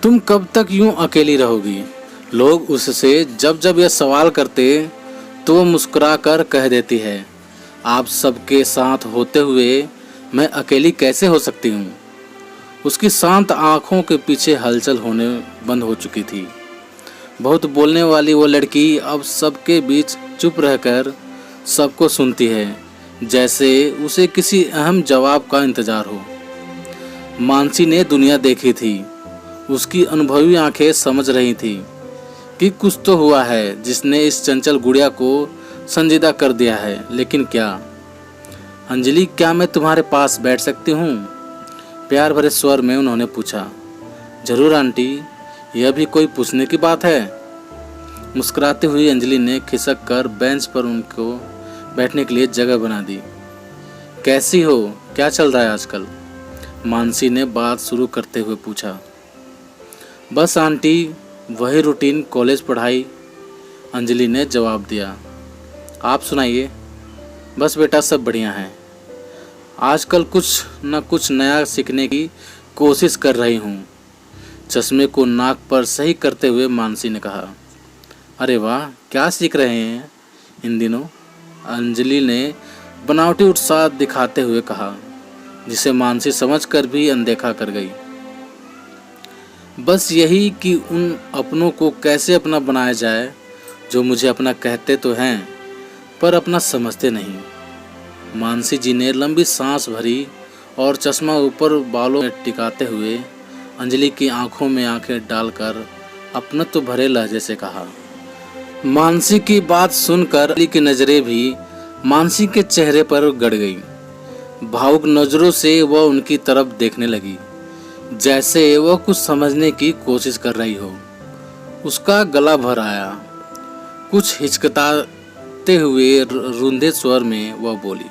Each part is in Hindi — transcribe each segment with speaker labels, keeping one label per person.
Speaker 1: तुम कब तक यूं अकेली रहोगी? लोग उससे जब जब यह सवाल करते तो वो मुस्कुरा कर कह देती है, आप सबके साथ होते हुए मैं अकेली कैसे हो सकती हूँ। उसकी शांत आंखों के पीछे हलचल होने बंद हो चुकी थी। बहुत बोलने वाली वो लड़की अब सबके बीच चुप रहकर सबको सुनती है, जैसे उसे किसी अहम जवाब का इंतजार हो। मानसी ने दुनिया देखी थी। उसकी अनुभवी आंखें समझ रही थी कि कुछ तो हुआ है जिसने इस चंचल गुड़िया को संजीदा कर दिया है। लेकिन क्या? अंजलि, क्या मैं तुम्हारे पास बैठ सकती हूँ? प्यार भरे स्वर में उन्होंने पूछा। जरूर आंटी, यह भी कोई पूछने की बात है। मुस्कुराती हुई अंजलि ने खिसक कर बेंच पर उनको बैठने के लिए जगह बना दी। कैसी हो? क्या चल रहा है आजकल? मानसी ने बात शुरू करते हुए पूछा। बस आंटी, वही रूटीन, कॉलेज पढ़ाई, अंजलि ने जवाब दिया। आप सुनाइए। बस बेटा, सब बढ़िया है। आजकल कुछ न कुछ नया सीखने की कोशिश कर रही हूँ। चश्मे को नाक पर सही करते हुए मानसी ने कहा। अरे वाह, क्या सीख रहे हैं इन दिनों? अंजलि ने बनावटी उत्साह दिखाते हुए कहा, जिसे मानसी समझकर भी अनदेखा कर गई। बस यही कि उन अपनों को कैसे अपना बनाया जाए जो मुझे अपना कहते तो हैं पर अपना समझते नहीं। मानसी जी ने लंबी सांस भरी और चश्मा ऊपर बालों में टिकाते हुए अंजलि की आंखों में आंखें डालकर अपनत्व भरे लहजे से कहा। मानसी की बात सुनकर अंजलि की नजरें भी मानसी के चेहरे पर गड़ गईं। भावुक नजरों से वह उनकी तरफ देखने लगी, जैसे वह कुछ समझने की कोशिश कर रही हो। उसका गला भर आया। कुछ हिचकिचाते हुए रुंधे स्वर में वह बोली,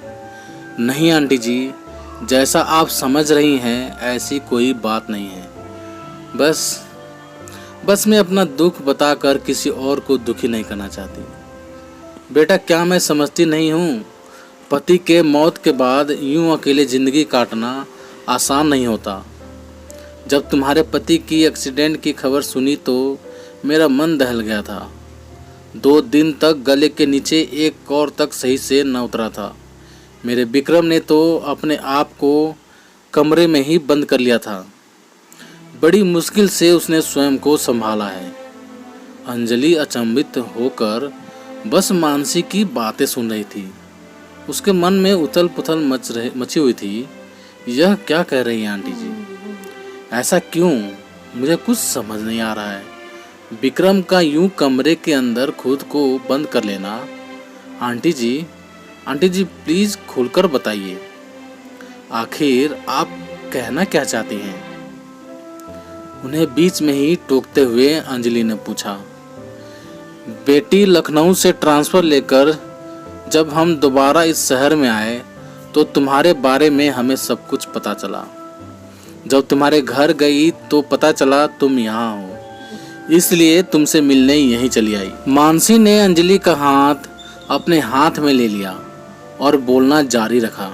Speaker 1: नहीं आंटी जी, जैसा आप समझ रही हैं ऐसी कोई बात नहीं है। बस मैं अपना दुख बताकर किसी और को दुखी नहीं करना चाहती। बेटा, क्या मैं समझती नहीं हूँ? पति के मौत के बाद यूं अकेले जिंदगी काटना आसान नहीं होता। जब तुम्हारे पति की एक्सीडेंट की खबर सुनी तो मेरा मन दहल गया था। 2 दिन तक गले के नीचे एक कौर तक सही से न उतरा था। मेरे विक्रम ने तो अपने आप को कमरे में ही बंद कर लिया था। बड़ी मुश्किल से उसने स्वयं को संभाला है। अंजलि अचंभित होकर बस मानसी की बातें सुन रही थी। उसके मन में उथल पुथल मची हुई थी। यह क्या कह रही है आंटी जी? ऐसा क्यों? मुझे कुछ समझ नहीं आ रहा है। विक्रम का यूं कमरे के अंदर खुद को बंद कर लेना। आंटी जी प्लीज खुलकर बताइए, आखिर आप कहना क्या चाहती हैं? उन्हें बीच में ही टोकते हुए अंजलि ने पूछा। बेटी, लखनऊ से ट्रांसफर लेकर जब हम दोबारा इस शहर में आए तो तुम्हारे बारे में हमें सब कुछ पता चला। जब तुम्हारे घर गई तो पता चला तुम यहाँ हो, इसलिए तुमसे मिलने यहीं चली आई। मानसी ने अंजलि का हाथ अपने हाथ में ले लिया और बोलना जारी रखा।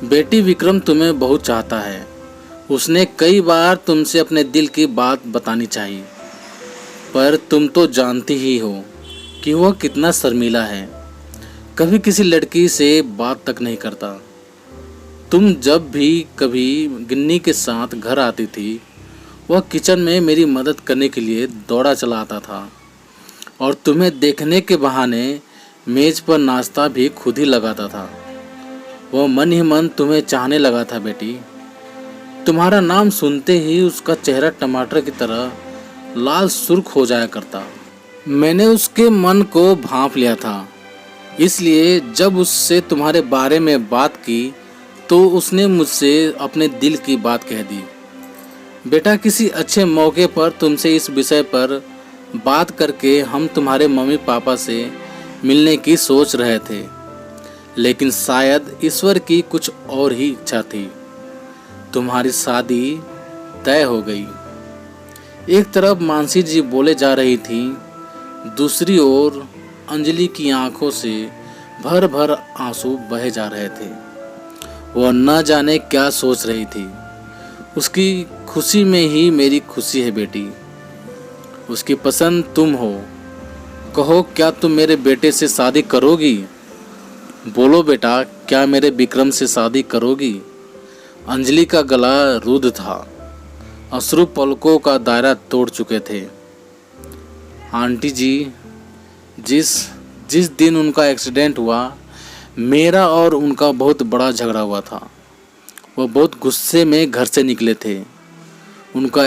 Speaker 1: बेटी, विक्रम तुम्हें बहुत चाहता है। उसने कई बार तुमसे अपने दिल की बात बतानी चाहिए, पर तुम तो जानती ही हो कि वह कितना शर्मीला है। कभी किसी लड़की से बात तक नहीं करता। तुम जब भी कभी गिन्नी के साथ घर आती थी, वह किचन में मेरी मदद करने के लिए दौड़ा चला आता था और तुम्हें देखने के बहाने मेज पर नाश्ता भी खुद ही लगाता था। वह मन ही मन तुम्हें चाहने लगा था बेटी। तुम्हारा नाम सुनते ही उसका चेहरा टमाटर की तरह लाल सुर्ख हो जाया करता। मैंने उसके मन को भांप लिया था, इसलिए जब उससे तुम्हारे बारे में बात की तो उसने मुझसे अपने दिल की बात कह दी। बेटा, किसी अच्छे मौके पर तुमसे इस विषय पर बात करके हम तुम्हारे मम्मी पापा से मिलने की सोच रहे थे, लेकिन शायद ईश्वर की कुछ और ही इच्छा थी। तुम्हारी शादी तय हो गई। एक तरफ मानसी जी बोले जा रही थी, दूसरी ओर अंजलि की आंखों से भर भर आंसू बहे जा रहे थे। वह न जाने क्या सोच रही थी। उसकी खुशी में ही मेरी खुशी है बेटी। उसकी पसंद तुम हो। कहो क्या तुम मेरे बेटे से शादी करोगी? बोलो बेटा, क्या मेरे विक्रम से शादी करोगी? अंजलि का गला रुद्ध था। अश्रु पलकों का दायरा तोड़ चुके थे। आंटी जी, जिस दिन उनका एक्सीडेंट हुआ, मेरा और उनका बहुत बड़ा झगड़ा हुआ था। वो बहुत गुस्से में घर से निकले थे। उनका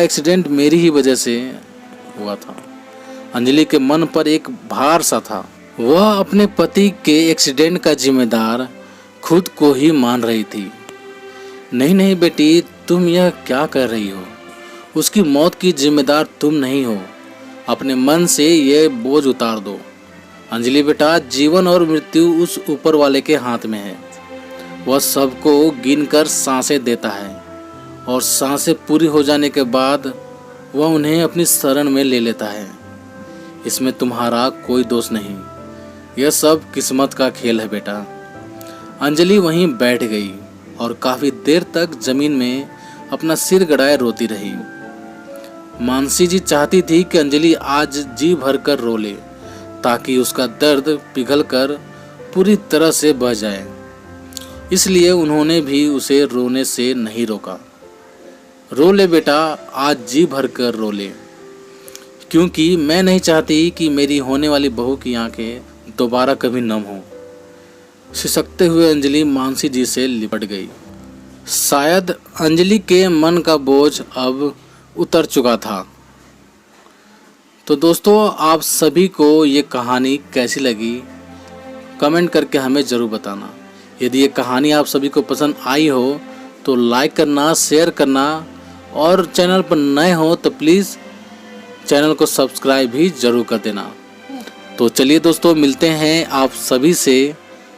Speaker 1: एक्सीडेंट मेरी ही वजह से हुआ था। अंजलि के मन पर एक भार सा था। वह अपने पति के एक्सीडेंट का जिम्मेदार खुद को ही मान रही थी। नहीं बेटी, तुम यह क्या कर रही हो? उसकी मौत की जिम्मेदार तुम नहीं हो। अपने मन से ये बोझ उतार दो। अंजलि बेटा, जीवन और मृत्यु उस ऊपर वाले के हाथ में है। वह सबको गिनकर सांसें देता है और सांसें पूरी हो जाने के बाद वह उन्हें अपनी शरण में ले लेता है। इसमें तुम्हारा कोई दोष नहीं। यह सब किस्मत का खेल है बेटा। अंजलि वहीं बैठ गई और काफ़ी देर तक जमीन में अपना सिर गड़ाए रोती रही। मानसी जी चाहती थी कि अंजलि आज जी भर कर रो ले, ताकि उसका दर्द पिघलकर पूरी तरह से बह जाए। इसलिए उन्होंने भी उसे रोने से नहीं रोका। रो ले बेटा, आज जी भर कर रो ले, क्योंकि मैं नहीं चाहती कि मेरी होने वाली बहू की आंखें दोबारा कभी नम हो। सिसकते हुए अंजलि मानसी जी से लिपट गई। शायद अंजलि के मन का बोझ अब उतर चुका था। तो दोस्तों, आप सभी को ये कहानी कैसी लगी कमेंट करके हमें ज़रूर बताना। यदि ये कहानी आप सभी को पसंद आई हो तो लाइक करना, शेयर करना, और चैनल पर नए हो तो प्लीज़ चैनल को सब्सक्राइब भी ज़रूर कर देना। तो चलिए दोस्तों, मिलते हैं आप सभी से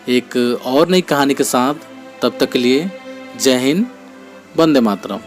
Speaker 1: एक और नई कहानी के साथ। तब तक के लिए जय हिंद, वंदे मातरम।